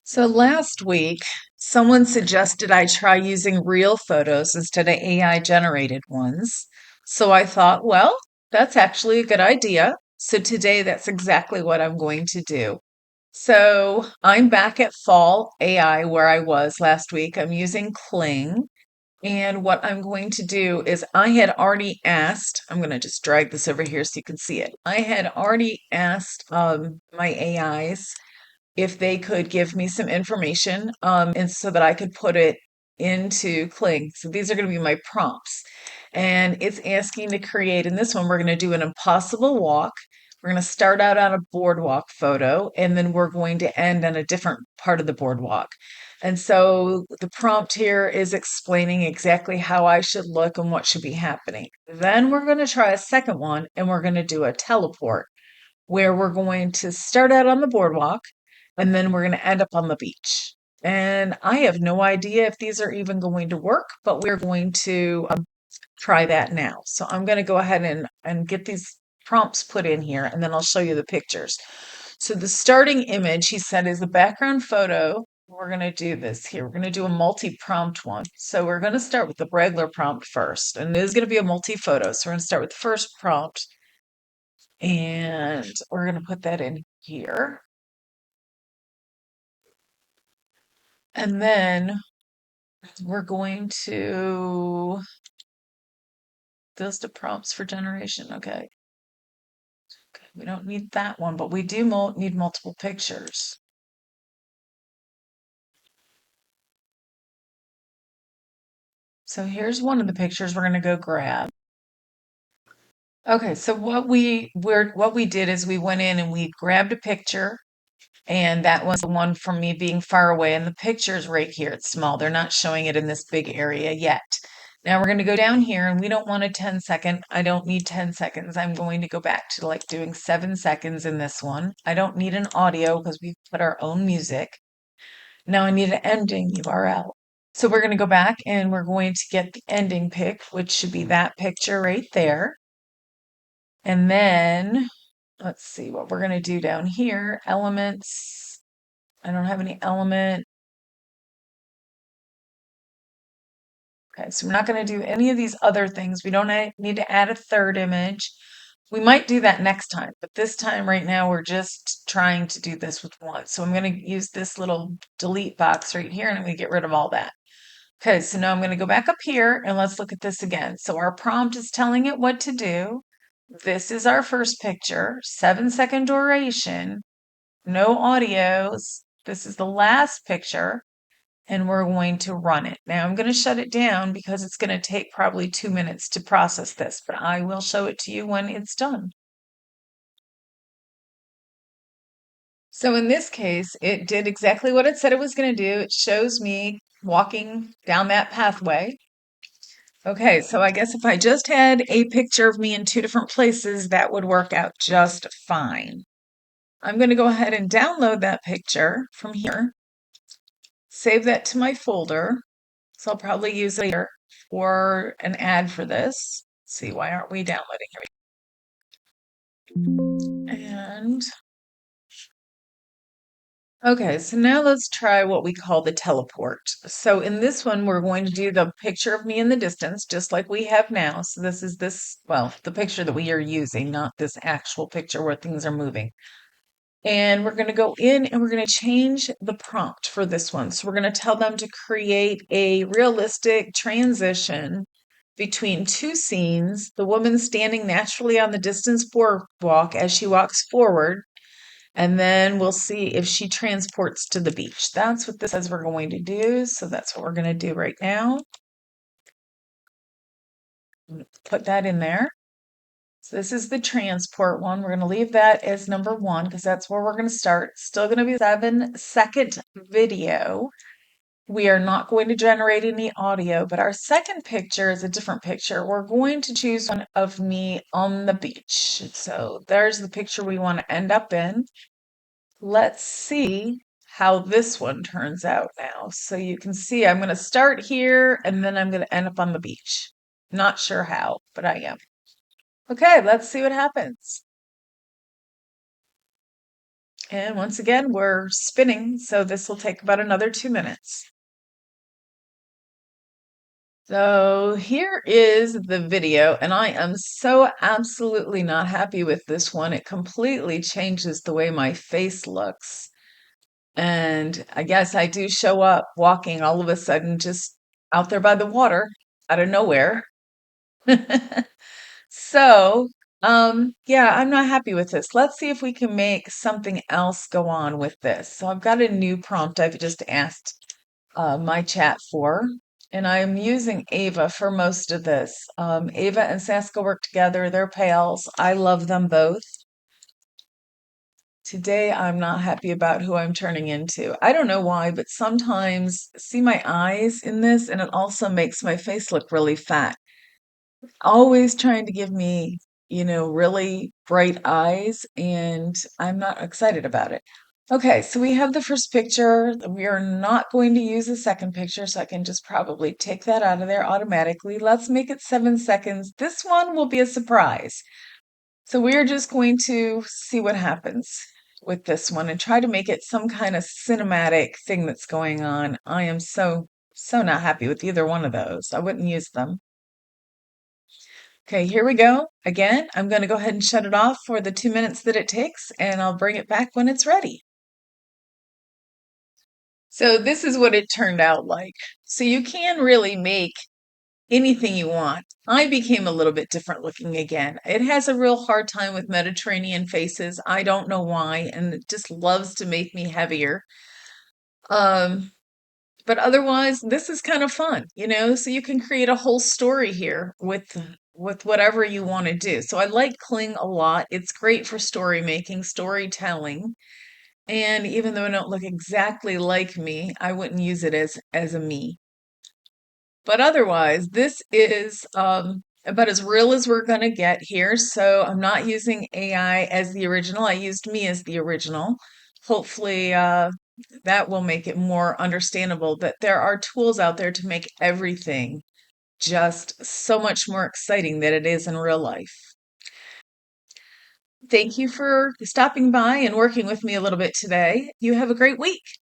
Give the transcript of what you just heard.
So last week, someone suggested I try using real photos instead of AI generated ones. So I thought, well, that's actually a good idea. So today, that's exactly what I'm going to do. So I'm back at Fall AI where I was last week. I'm using Kling. And what I'm going to do is I had already asked, I'm going to just drag this over here so you can see it. I had already asked my AIs if they could give me some information and so that I could put it into Kling. So these are going to be my prompts. And it's asking to create, in this one, we're going to do an impossible walk. We're going to start out on a boardwalk photo, and then we're going to end on a different part of the boardwalk. And so the prompt here is explaining exactly how I should look and what should be happening. Then we're going to try a second one, and we're going to do a teleport where we're going to start out on the boardwalk and then we're going to end up on the beach. And I have no idea if these are even going to work, but we're going to try that now. So I'm going to go ahead and get these prompts put in here and then I'll show you the pictures. So the starting image, he said, is the background photo. We're going to do this here. We're going to do a multi-prompt one. So we're going to start with the regular prompt first, and it is going to be a multi-photo. So we're going to start with the first prompt, and we're going to put that in here. And then we're going to, those the prompts for generation. Okay. Okay. We don't need that one, but we do need multiple pictures. So here's one of the pictures we're going to go grab. Okay, so what we did is we went in and we grabbed a picture, and that was the one from me being far away. And the picture's right here. It's small. They're not showing it in this big area yet. Now we're going to go down here, and we don't want a 10-second. I don't need 10 seconds. I'm going to go back to like doing 7 seconds in this one. I don't need an audio because we put our own music. Now I need an ending URL. So we're going to go back and we're going to get the ending pic, which should be that picture right there. And then let's see what we're going to do down here. Elements. I don't have any element. Okay, so we're not going to do any of these other things. We don't need to add a third image. We might do that next time, but this time right now we're just trying to do this with one. So I'm going to use this little delete box right here and I'm going to get rid of all that. Okay, so now I'm going to go back up here and let's look at this again. So our prompt is telling it what to do. This is our first picture, 7-second duration, no audios. This is the last picture and we're going to run it. Now I'm going to shut it down because it's going to take probably 2 minutes to process this, but I will show it to you when it's done. So in this case, it did exactly what it said it was going to do. It shows me walking down that pathway. Okay, so I guess if I just had a picture of me in two different places, that would work out just fine. I'm going to go ahead and download that picture from here, save that to my folder. So I'll probably use it later for an ad for this. Let's see, why aren't we downloading here? And okay, so now let's try what we call the teleport. So in this one, we're going to do the picture of me in the distance, just like we have now. So this is well, the picture that we are using, not this actual picture where things are moving. And we're going to go in and we're going to change the prompt for this one. So we're going to tell them to create a realistic transition between two scenes, the woman standing naturally on the distance boardwalk as she walks forward, and then we'll see if she transports to the beach. That's what this says we're going to do. So that's what we're going to do right now. Put that in there. So this is the transport one. We're going to leave that as number one because that's where we're going to start. Still going to be a 7-second video. We are not going to generate any audio, but our second picture is a different picture. We're going to choose one of me on the beach. So there's the picture we want to end up in. Let's see how this one turns out now. So you can see I'm going to start here and then I'm going to end up on the beach. Not sure how, but I am. Okay, let's see what happens. And once again, we're spinning, so this will take about another 2 minutes. So here is the video, and I am so absolutely not happy with this one. It completely changes the way my face looks. And I guess I do show up walking all of a sudden just out there by the water out of nowhere. So, yeah, I'm not happy with this. Let's see if we can make something else go on with this. So I've got a new prompt I've just asked my chat for, and I'm using Ava for most of this. Ava and Saska work together. They're pals. I love them both. Today, I'm not happy about who I'm turning into. I don't know why, but sometimes see my eyes in this, and it also makes my face look really fat. Always trying to give me, really bright eyes, and I'm not excited about it. Okay, so we have the first picture. We are not going to use the second picture, so I can just probably take that out of there automatically. Let's make it 7 seconds. This one will be a surprise. So we're just going to see what happens with this one and try to make it some kind of cinematic thing that's going on. I am so not happy with either one of those. I wouldn't use them. Okay, here we go. Again, I'm going to go ahead and shut it off for the 2 minutes that it takes, and I'll bring it back when it's ready. So this is what it turned out like. So you can really make anything you want. I became a little bit different looking again. It has a real hard time with Mediterranean faces. I don't know why, and it just loves to make me heavier. Um, but otherwise, this is kind of fun, so you can create a whole story here with whatever you want to do. So I like Kling a lot. It's great for story making, storytelling. And even though it don't look exactly like me, I wouldn't use it as a me. But otherwise, this is about as real as we're going to get here. So I'm not using AI as the original. I used me as the original. Hopefully, that will make it more understandable that there are tools out there to make everything just so much more exciting than it is in real life. Thank you for stopping by and working with me a little bit today. You have a great week.